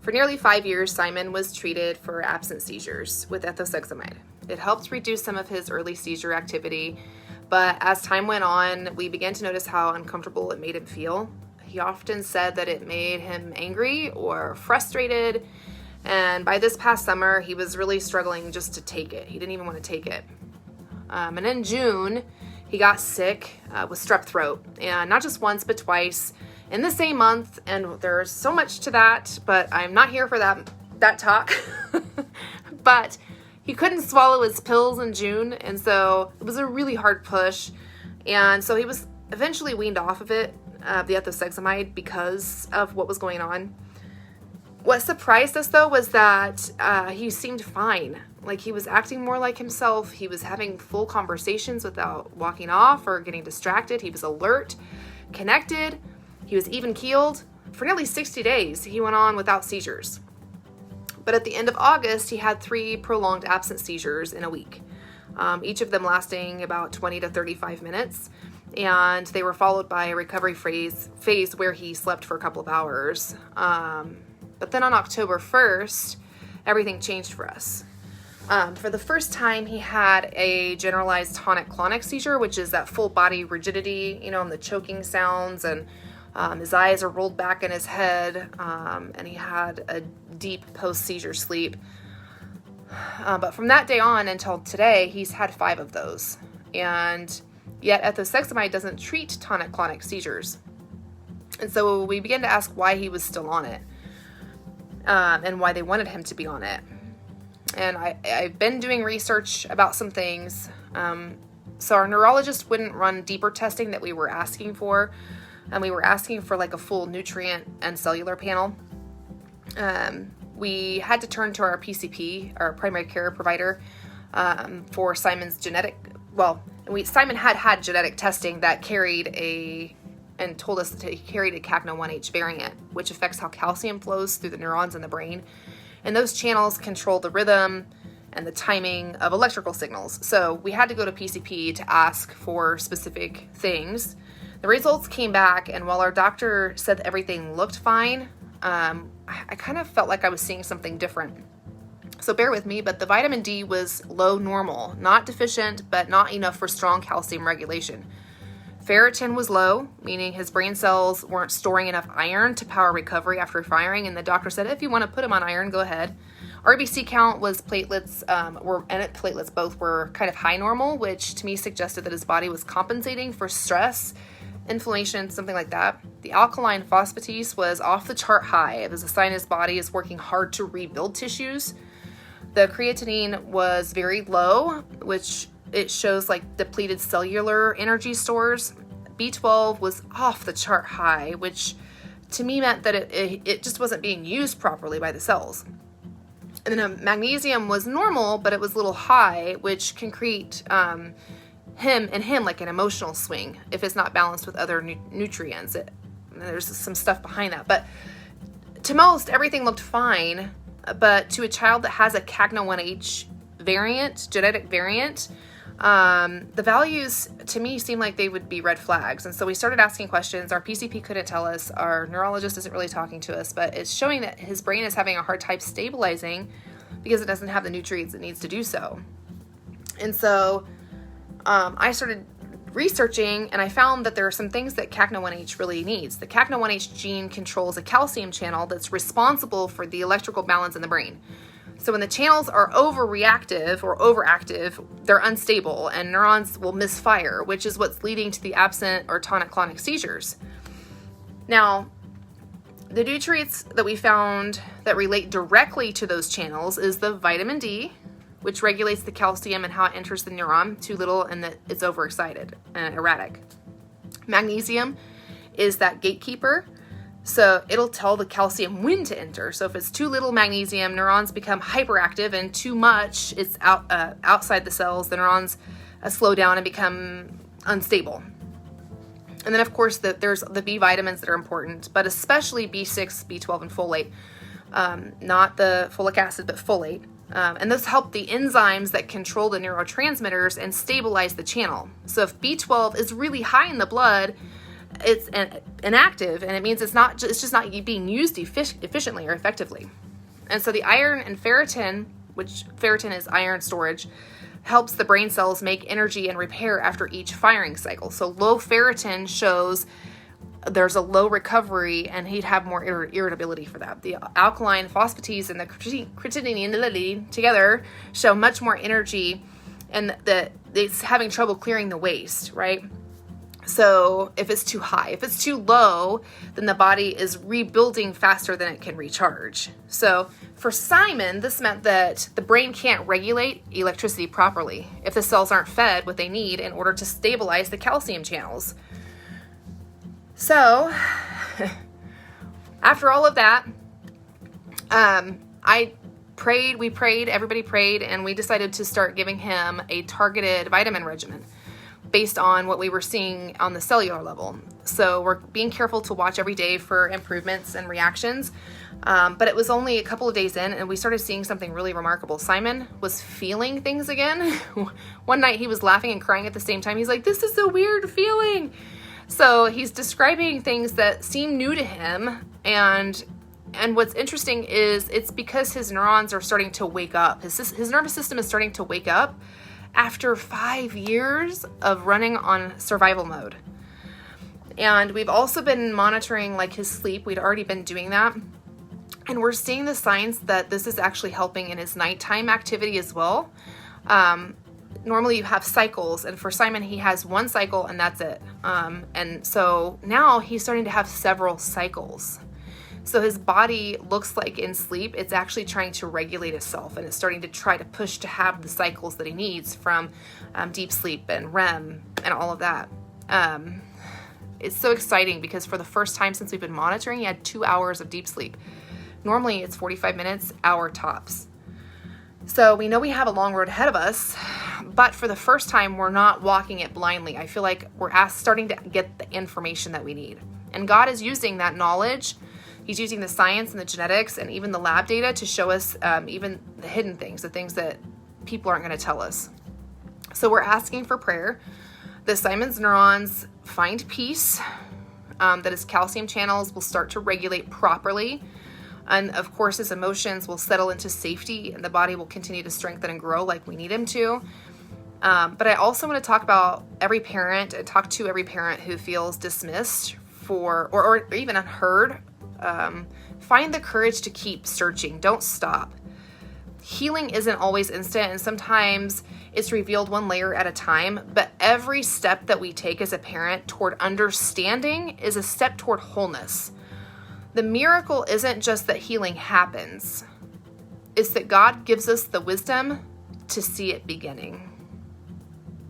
For nearly 5 years, Simon was treated for absent seizures with ethosuximide. It helped reduce some of his early seizure activity, but as time went on, we began to notice how uncomfortable it made him feel. He often said that it made him angry or frustrated, and by this past summer, he was really struggling just to take it. He didn't even want to take it. And in June, he got sick with strep throat, and not just once, but twice in the same month. And there's so much to that, but I'm not here for that talk. But he couldn't swallow his pills in June, and so it was a really hard push. And so he was eventually weaned off of it, the ethosuximide, because of what was going on. What surprised us, though, was that he seemed fine. Like, he was acting more like himself. He was having full conversations without walking off or getting distracted. He was alert, connected. He was even-keeled. For nearly 60 days, he went on without seizures. But at the end of August, he had 3 prolonged absent seizures in a week, each of them lasting about 20 to 35 minutes. And they were followed by a recovery phase where he slept for a couple of hours. But then on October 1st, everything changed for us. For the first time, he had a generalized tonic-clonic seizure, which is that full body rigidity, and the choking sounds, and his eyes are rolled back in his head, and he had a deep post-seizure sleep. But from that day on until today, he's had 5 of those. And yet ethosuximide doesn't treat tonic-clonic seizures. And so we began to ask why he was still on it, and why they wanted him to be on it. And I've been doing research about some things. So our neurologist wouldn't run deeper testing that we were asking for. And we were asking for like a full nutrient and cellular panel. We had to turn to our PCP, our primary care provider, for Simon's Simon had genetic testing that and told us that he carried a CACNA1H variant, which affects how calcium flows through the neurons in the brain. And those channels control the rhythm and the timing of electrical signals. So we had to go to PCP to ask for specific things. The results came back, and while our doctor said everything looked fine, I kind of felt like I was seeing something different. So bear with me, but the vitamin D was low normal, not deficient, but not enough for strong calcium regulation. Ferritin was low, meaning his brain cells weren't storing enough iron to power recovery after firing, and the doctor said, if you want to put him on iron, go ahead. RBC count was platelets, platelets both were kind of high normal, which to me suggested that his body was compensating for stress, inflammation, something like that. The alkaline phosphatase was off the chart high. It was a sign his body is working hard to rebuild tissues. The creatinine was very low, which it shows like depleted cellular energy stores. B12 was off the chart high, which to me meant that it just wasn't being used properly by the cells. And then magnesium was normal, but it was a little high, which can create him like an emotional swing if it's not balanced with other nutrients. There's some stuff behind that. But to most, everything looked fine. But to a child that has a CACNA1H genetic variant, the values to me seem like they would be red flags. And so we started asking questions. Our PCP couldn't tell us. Our neurologist isn't really talking to us, but it's showing that his brain is having a hard time stabilizing because it doesn't have the nutrients it needs to do so. And so I started researching, and I found that there are some things that CACNA1H really needs. The CACNA1H gene controls a calcium channel that's responsible for the electrical balance in the brain. So when the channels are overreactive or overactive, they're unstable and neurons will misfire, which is what's leading to the absent or tonic-clonic seizures. Now, the nutrients that we found that relate directly to those channels is the vitamin D, which regulates the calcium and how it enters the neuron. Too little and that it's overexcited and erratic. Magnesium is that gatekeeper. So it'll tell the calcium when to enter. So if it's too little magnesium, neurons become hyperactive, and too much, it's outside the cells. The neurons slow down and become unstable. And then, of course, there's the B vitamins that are important, but especially B6, B12, and folate. Not the folic acid, but folate. And those help the enzymes that control the neurotransmitters and stabilize the channel. So if B12 is really high in the blood, it's inactive, and it means it's just not being used efficiently or effectively. And so the iron and ferritin, which ferritin is iron storage, helps the brain cells make energy and repair after each firing cycle. So low ferritin shows there's a low recovery, and he'd have more irritability for that. The alkaline phosphatase and the creatinine together show much more energy, and that it's having trouble clearing the waste, right? So if it's too high, if it's too low, then the body is rebuilding faster than it can recharge. So for Simon, this meant that the brain can't regulate electricity properly if the cells aren't fed what they need in order to stabilize the calcium channels. So after all of that, we prayed, everybody prayed, and we decided to start giving him a targeted vitamin regimen based on what we were seeing on the cellular level. So we're being careful to watch every day for improvements and reactions. But it was only a couple of days in, and we started seeing something really remarkable. Simon was feeling things again. One night he was laughing and crying at the same time. He's like, "This is a weird feeling." So he's describing things that seem new to him. And what's interesting is it's because his neurons are starting to wake up. His nervous system is starting to wake up after 5 years of running on survival mode. And we've also been monitoring like his sleep. We'd already been doing that. And we're seeing the signs that this is actually helping in his nighttime activity as well. Normally you have cycles, and for Simon, he has one cycle and that's it. And so now he's starting to have several cycles. So his body looks like in sleep, it's actually trying to regulate itself, and it's starting to try to push to have the cycles that he needs from deep sleep and REM and all of that. It's so exciting because for the first time since we've been monitoring, he had 2 hours of deep sleep. Normally it's 45 minutes, hour tops. So we know we have a long road ahead of us, but for the first time, we're not walking it blindly. I feel like we're starting to get the information that we need. And God is using that knowledge. He's using the science and the genetics and even the lab data to show us even the hidden things, the things that people aren't going to tell us. So we're asking for prayer that Simon's neurons find peace, that his calcium channels will start to regulate properly, and of course his emotions will settle into safety, and the body will continue to strengthen and grow like we need him to. But I also want to talk about every parent and talk to every parent who feels dismissed or even unheard. Find the courage to keep searching. Don't stop. Healing isn't always instant, and sometimes it's revealed one layer at a time, but every step that we take as a parent toward understanding is a step toward wholeness. The miracle isn't just that healing happens. It's that God gives us the wisdom to see it beginning.